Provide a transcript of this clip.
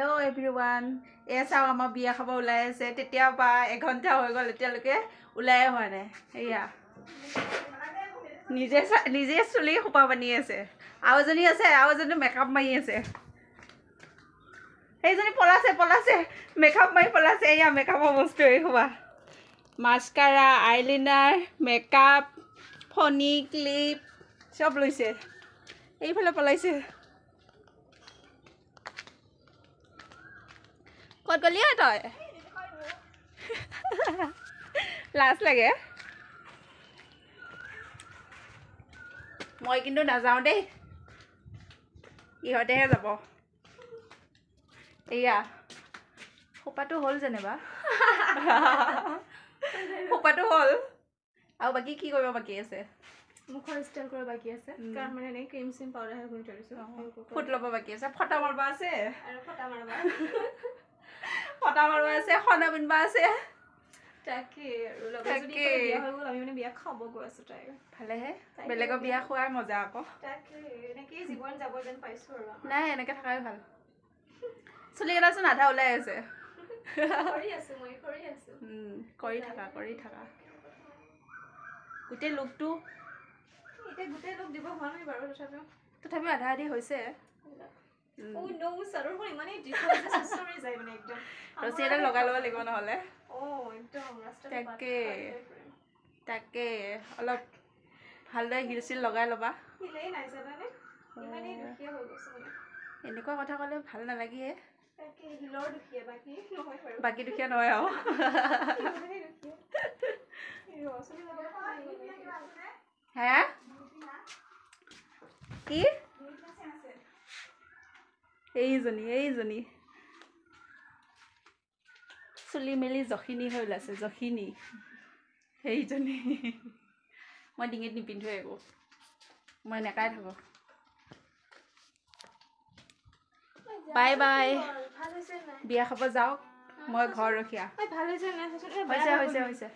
hello' everyone এয়া চাওক আমাৰ বিয়া খাব ওলাই আছে তেতিয়াৰ পৰা এঘণ্টা হৈ গ'ল এতিয়ালৈকে ওলাই হোৱা নাই এয়া নিজে চুলি খোপা বান্ধি আছে আৰু এজনী মেকআপ মাৰি আছে সেইজনী পলাছে মেকআপ মাৰি পলাছে এয়া মেকআপৰ বস্তু এই খোপা মাস্কাৰা আইলাইনাৰ মেকআপ ফণি ক্লিপ চব লৈছে এইফালে পলাইছে ক'ত গলি তই লাজ লাগে মই কিন্তু নাযাওঁ দেই ইহঁতেহে যাব এয়া খোপাটো হ'ল যেনিবা খোপাটো হ'ল আৰু বাকী কি কৰিব বাকী আছে মুখৰ ষ্টাইল কৰিব বাকী আছে কাৰণ মানে এনে ক্ৰীম চিম পাউডাৰ হে কৰি থৈছো ফুট ল'ব বাকী আছে ফটা মাৰবা আছে আৰু ফটা মাৰবা আছে খনা পিনবা আছে তাকে আৰু লগৰ যদি বিয়া হৈ গ'ল আমি মানে বিয়া খাব গৈ আছো তাই ভালেহে বেলেগৰ বিয়া খোৱাৰ মজা আকৌ তাকে এনেকে জীৱন যাব যেন পাইছো আৰু নাই এনেকে থাকাই ভাল চুলি কেইটাচোন আধা ওলাই আছে কৰি থাকা গোটেই লুকটো গোটেই লোক দিব হোৱা নাই বাৰু তথাপিও আধা আধি হৈছে ৰছী এটা লগাই ল'ব লাগিব নহ'লে তাকে অলপ ভালদৰে হিল চিল লগাই ল'বা এনেকুৱা কথা ক'লে ভাল নালাগে বাকী দুখীয়া নহয় আৰু হে কি এইজনী চুলি মেলি জখিনী হৈ ওলাইছে জখিনী সেইজনী মই ডিঙিত নিপিন্ধোৱে একো মই এনেকাই থাকোঁ বাই বাই বিয়া খাব যাওক মই ঘৰ ৰখীয়া হৈছে